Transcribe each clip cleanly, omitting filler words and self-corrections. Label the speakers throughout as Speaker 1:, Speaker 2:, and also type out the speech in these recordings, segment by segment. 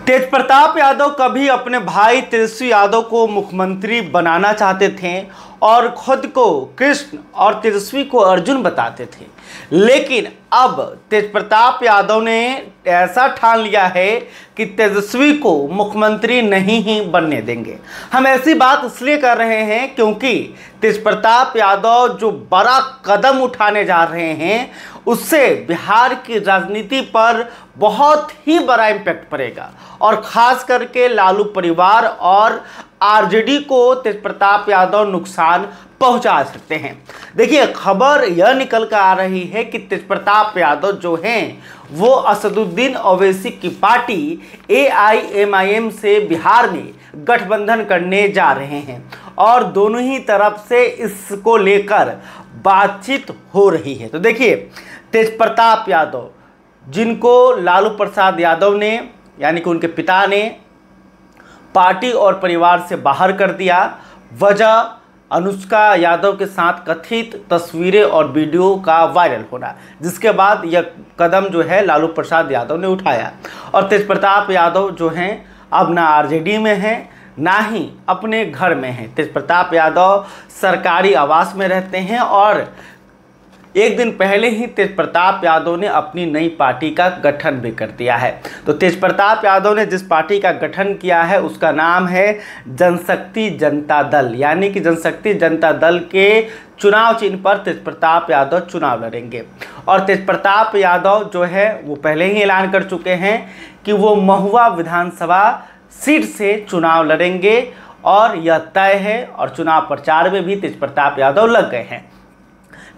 Speaker 1: तेज प्रताप यादव कभी अपने भाई तेजस्वी यादव को मुख्यमंत्री बनाना चाहते थे और खुद को कृष्ण और तेजस्वी को अर्जुन बताते थे, लेकिन अब तेज प्रताप यादव ने ऐसा ठान लिया है कि तेजस्वी को मुख्यमंत्री नहीं ही बनने देंगे। हम ऐसी बात इसलिए कर रहे हैं क्योंकि तेज प्रताप यादव जो बड़ा कदम उठाने जा रहे हैं उससे बिहार की राजनीति पर बहुत ही बड़ा इम्पैक्ट पड़ेगा और खास करके लालू परिवार और आरजेडी को तेज प्रताप यादव नुकसान पहुंचा सकते हैं। देखिए, खबर यह निकल कर आ रही है कि तेज प्रताप यादव जो हैं वो असदुद्दीन ओवैसी की पार्टी AIMIM से बिहार में गठबंधन करने जा रहे हैं और दोनों ही तरफ से इसको लेकर बातचीत हो रही है। तो देखिए, तेज प्रताप यादव जिनको लालू प्रसाद यादव ने यानी कि उनके पिता ने पार्टी और परिवार से बाहर कर दिया, वजह अनुष्का यादव के साथ कथित तस्वीरें और वीडियो का वायरल होना, जिसके बाद यह कदम जो है लालू प्रसाद यादव ने उठाया। और तेज प्रताप यादव जो हैं अब ना आरजेडी में हैं ना ही अपने घर में हैं। तेज प्रताप यादव सरकारी आवास में रहते हैं और एक दिन पहले ही तेज प्रताप यादव ने अपनी नई पार्टी का गठन भी कर दिया है। तो तेज प्रताप यादव ने जिस पार्टी का गठन किया है उसका नाम है जनशक्ति जनता दल, यानी कि जनशक्ति जनता दल के चुनाव चिन्ह पर तेज प्रताप यादव चुनाव लड़ेंगे। और तेज प्रताप यादव जो है वो पहले ही ऐलान कर चुके हैं कि वो महुआ विधानसभा सीट से चुनाव लड़ेंगे और यह तय है और चुनाव प्रचार में भी तेज प्रताप यादव लग गए हैं।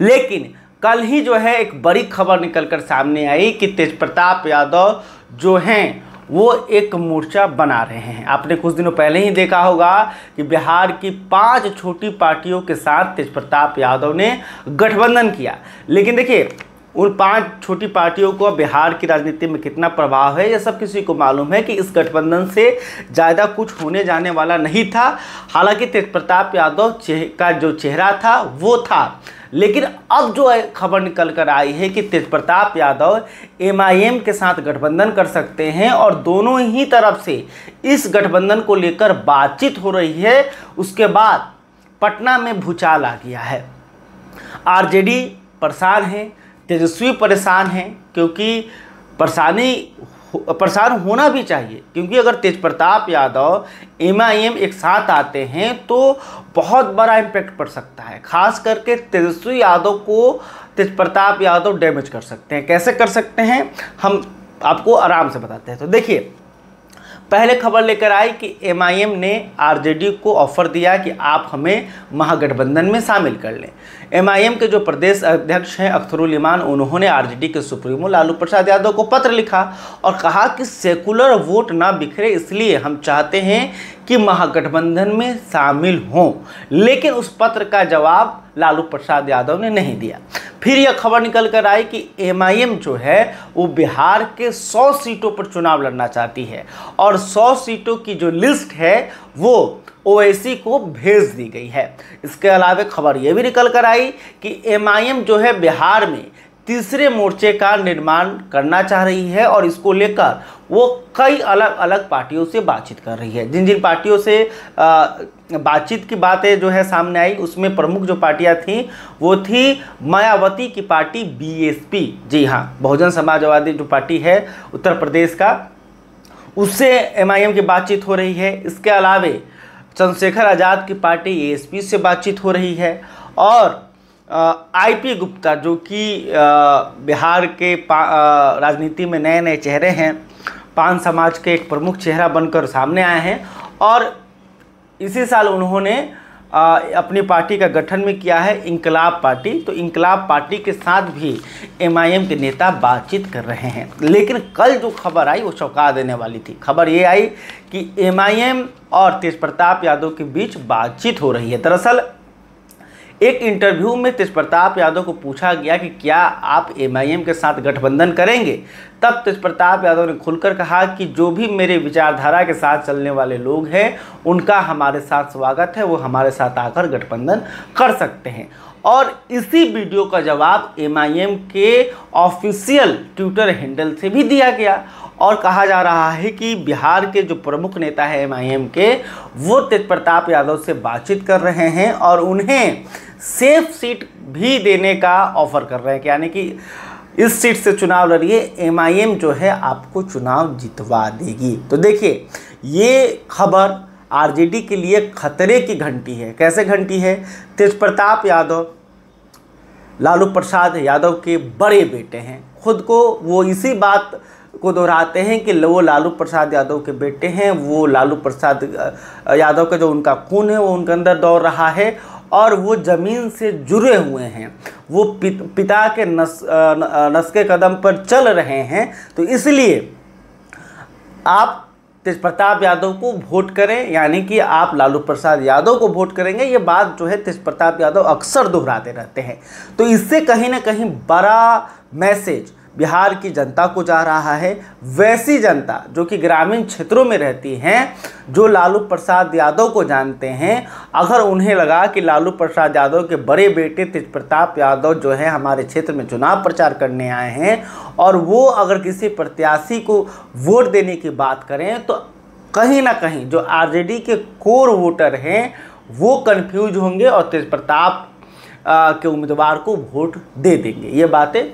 Speaker 1: लेकिन कल ही जो है एक बड़ी खबर निकलकर सामने आई कि तेज प्रताप यादव जो हैं वो एक मोर्चा बना रहे हैं। आपने कुछ दिनों पहले ही देखा होगा कि बिहार की 5 छोटी पार्टियों के साथ तेज प्रताप यादव ने गठबंधन किया। लेकिन देखिए, उन 5 छोटी पार्टियों को बिहार की राजनीति में कितना प्रभाव है यह सब किसी को मालूम है कि इस गठबंधन से ज़्यादा कुछ होने जाने वाला नहीं था। हालांकि तेज प्रताप यादव का जो चेहरा था वो था, लेकिन अब जो खबर निकल कर आई है कि तेज प्रताप यादव MIM के साथ गठबंधन कर सकते हैं और दोनों ही तरफ से इस गठबंधन को लेकर बातचीत हो रही है। उसके बाद पटना में भूचाल आ गया है। आरजेडी परेशान है, तेजस्वी परेशान है, क्योंकि परेशान होना भी चाहिए, क्योंकि अगर तेज प्रताप यादव MIM एक साथ आते हैं तो बहुत बड़ा इम्पैक्ट पड़ सकता है। खास करके तेजस्वी यादव को तेज प्रताप यादव डैमेज कर सकते हैं। कैसे कर सकते हैं हम आपको आराम से बताते हैं। तो देखिए, पहले खबर लेकर आई कि MIM ने आरजेडी को ऑफर दिया कि आप हमें महागठबंधन में शामिल कर लें। MIM के जो प्रदेश अध्यक्ष हैं अख्तरुल इमान, उन्होंने आरजेडी के सुप्रीमो लालू प्रसाद यादव को पत्र लिखा और कहा कि सेकुलर वोट ना बिखरे, इसलिए हम चाहते हैं कि महागठबंधन में शामिल हों। लेकिन उस पत्र का जवाब लालू प्रसाद यादव ने नहीं दिया। फिर यह खबर निकल कर आई कि MIM जो है वो बिहार के 100 सीटों पर चुनाव लड़ना चाहती है और 100 सीटों की जो लिस्ट है वो ओवैसी को भेज दी गई है। इसके अलावा खबर यह भी निकल कर आई कि MIM जो है बिहार में तीसरे मोर्चे का निर्माण करना चाह रही है और इसको लेकर वो कई अलग अलग पार्टियों से बातचीत कर रही है। जिन जिन पार्टियों से बातचीत की बातें जो है सामने आई उसमें प्रमुख जो पार्टियां थीं वो थी मायावती की पार्टी BSP, जी हाँ, बहुजन समाजवादी जो पार्टी है उत्तर प्रदेश का, उससे MIM की बातचीत हो रही है। इसके अलावा चंद्रशेखर आज़ाद की पार्टी ASP से बातचीत हो रही है और IP गुप्ता जो कि बिहार के राजनीति में नए नए चेहरे हैं, पान समाज के एक प्रमुख चेहरा बनकर सामने आए हैं और इसी साल उन्होंने अपनी पार्टी का गठन में किया है इंकलाब पार्टी। तो इंकलाब पार्टी के साथ भी MIM के नेता बातचीत कर रहे हैं। लेकिन कल जो खबर आई वो चौंका देने वाली थी। खबर ये आई कि MIM और तेज प्रताप यादव के बीच बातचीत हो रही है। दरअसल एक इंटरव्यू में तेज प्रताप यादव को पूछा गया कि क्या आप MIM के साथ गठबंधन करेंगे, तब तेज प्रताप यादव ने खुलकर कहा कि जो भी मेरे विचारधारा के साथ चलने वाले लोग हैं उनका हमारे साथ स्वागत है, वो हमारे साथ आकर गठबंधन कर सकते हैं। और इसी वीडियो का जवाब MIM के ऑफिशियल ट्विटर हैंडल से भी दिया गया और कहा जा रहा है कि बिहार के जो प्रमुख नेता है MIM के, वो तेज प्रताप यादव से बातचीत कर रहे हैं और उन्हें सेफ सीट भी देने का ऑफर कर रहे हैं, यानी कि इस सीट से चुनाव लड़िए, MIM जो है आपको चुनाव जितवा देगी। तो देखिए, ये खबर RJD के लिए खतरे की घंटी है। कैसे घंटी है? तेज प्रताप यादव लालू प्रसाद यादव के बड़े बेटे हैं। खुद को वो इसी बात को दोहराते हैं कि वो लालू प्रसाद यादव के बेटे हैं, वो लालू प्रसाद यादव का जो उनका खून है वो उनके अंदर दौड़ रहा है और वो ज़मीन से जुड़े हुए हैं, वो पिता के नस्के कदम पर चल रहे हैं। तो इसलिए आप तेज प्रताप यादव को वोट करें, यानी कि आप लालू प्रसाद यादव को वोट करेंगे। ये बात जो है तेज प्रताप यादव अक्सर दोहराते रहते हैं। तो इससे कहीं ना कहीं बड़ा मैसेज बिहार की जनता को जा रहा है। वैसी जनता जो कि ग्रामीण क्षेत्रों में रहती हैं, जो लालू प्रसाद यादव को जानते हैं, अगर उन्हें लगा कि लालू प्रसाद यादव के बड़े बेटे तेज प्रताप यादव जो है हमारे क्षेत्र में चुनाव प्रचार करने आए हैं और वो अगर किसी प्रत्याशी को वोट देने की बात करें, तो कहीं ना कहीं जो RJD के कोर वोटर हैं वो कंफ्यूज होंगे और तेज प्रताप के उम्मीदवार को वोट दे देंगे। ये बातें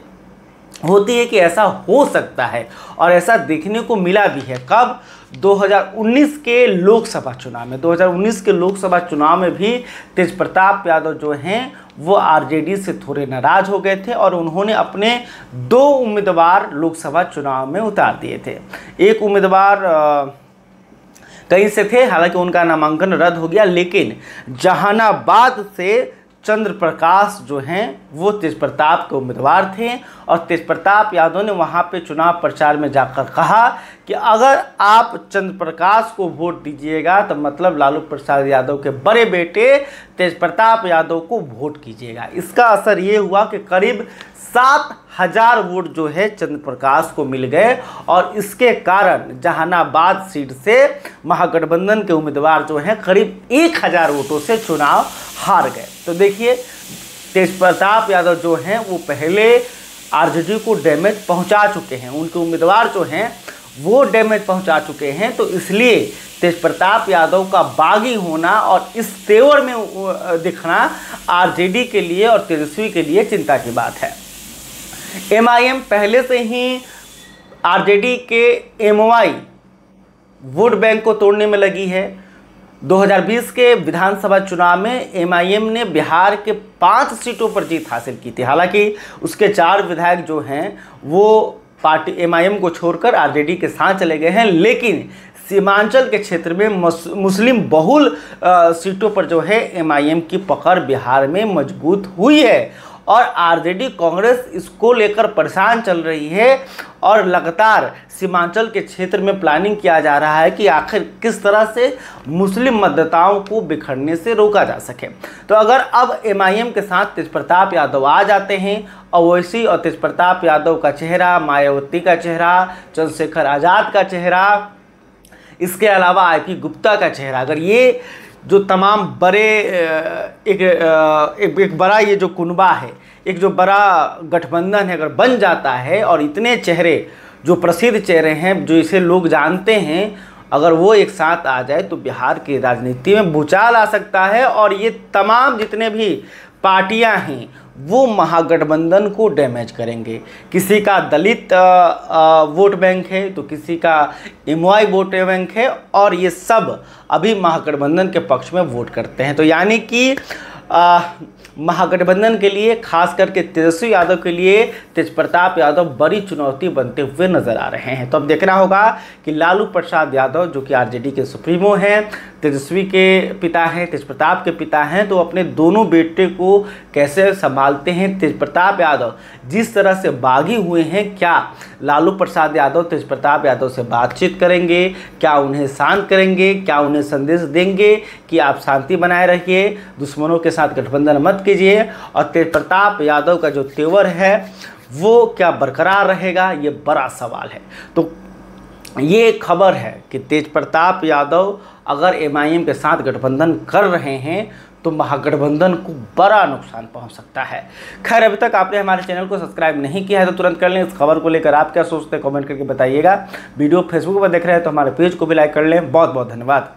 Speaker 1: होती है कि ऐसा हो सकता है और ऐसा देखने को मिला भी है। कब? 2019 के लोकसभा चुनाव में। 2019 के लोकसभा चुनाव में भी तेज प्रताप यादव जो हैं वो RJD से थोड़े नाराज हो गए थे और उन्होंने अपने 2 उम्मीदवार लोकसभा चुनाव में उतार दिए थे। एक उम्मीदवार कहीं से थे, हालांकि उनका नामांकन रद्द हो गया, लेकिन जहानाबाद से चंद्र प्रकाश जो हैं वो तेज प्रताप के उम्मीदवार थे और तेज प्रताप यादव ने वहाँ पे चुनाव प्रचार में जाकर कहा कि अगर आप चंद्र प्रकाश को वोट दीजिएगा तो मतलब लालू प्रसाद यादव के बड़े बेटे तेज प्रताप यादव को वोट कीजिएगा। इसका असर ये हुआ कि करीब 7,000 वोट जो है चंद्र प्रकाश को मिल गए और इसके कारण जहानाबाद सीट से महागठबंधन के उम्मीदवार जो हैं करीब 1,000 वोटों से चुनाव हार गए। तो देखिए, तेज प्रताप यादव जो हैं वो पहले RJD को डैमेज पहुंचा चुके हैं, उनके उम्मीदवार जो हैं वो डैमेज पहुंचा चुके हैं। तो इसलिए तेज प्रताप यादव का बागी होना और इस तेवर में दिखना RJD के लिए और तेजस्वी के लिए चिंता की बात है। MIM पहले से ही RJD के MOI वोट बैंक को तोड़ने में लगी है। 2020 के विधानसभा चुनाव में MIM ने बिहार के 5 सीटों पर जीत हासिल की थी। हालांकि उसके 4 विधायक जो हैं वो पार्टी MIM को छोड़कर RJD के साथ चले गए हैं, लेकिन सीमांचल के क्षेत्र में मुस्लिम बहुल सीटों पर जो है MIM की पकड़ बिहार में मजबूत हुई है और RJD कांग्रेस इसको लेकर परेशान चल रही है और लगातार सीमांचल के क्षेत्र में प्लानिंग किया जा रहा है कि आखिर किस तरह से मुस्लिम मतदाताओं को बिखरने से रोका जा सके। तो अगर अब MIM के साथ तेज प्रताप यादव आ जाते हैं, ओवैसी और तेज प्रताप यादव का चेहरा, मायावती का चेहरा, चंद्रशेखर आज़ाद का चेहरा, इसके अलावा IP गुप्ता का चेहरा, अगर ये जो तमाम बड़े एक बड़ा ये जो कुनबा है, एक जो बड़ा गठबंधन है, अगर बन जाता है और इतने चेहरे जो प्रसिद्ध चेहरे हैं जो इसे लोग जानते हैं, अगर वो एक साथ आ जाए तो बिहार की राजनीति में भूचाल आ सकता है और ये तमाम जितने भी पार्टियां हैं वो महागठबंधन को डैमेज करेंगे। किसी का दलित वोट बैंक है तो किसी का MOI वोट बैंक है और ये सब अभी महागठबंधन के पक्ष में वोट करते हैं। तो यानी कि महागठबंधन के लिए, खास करके तेजस्वी यादव के लिए तेज प्रताप यादव बड़ी चुनौती बनते हुए नजर आ रहे हैं। तो अब देखना होगा कि लालू प्रसाद यादव जो कि RJD के सुप्रीमो हैं, तेजस्वी के पिता हैं, तेज प्रताप के पिता हैं, तो अपने दोनों बेटे को कैसे संभालते हैं। तेज प्रताप यादव जिस तरह से बागी हुए हैं, क्या लालू प्रसाद यादव तेज प्रताप यादव से बातचीत करेंगे, क्या उन्हें शांत करेंगे, क्या उन्हें संदेश देंगे कि आप शांति बनाए रखिए, दुश्मनों के साथ गठबंधन मत कीजिए, और तेज प्रताप यादव का जो तेवर है वो क्या बरकरार रहेगा, ये बड़ा सवाल है। तो ये खबर है कि तेज प्रताप यादव अगर MIM के साथ गठबंधन कर रहे हैं तो महागठबंधन को बड़ा नुकसान पहुंच सकता है। खैर, अभी तक आपने हमारे चैनल को सब्सक्राइब नहीं किया है तो तुरंत कर लें। इस खबर को लेकर आप क्या सोचते हैं कमेंट करके बताइएगा। वीडियो फेसबुक पर देख रहे हैं तो हमारे पेज को भी लाइक कर लें। बहुत बहुत धन्यवाद।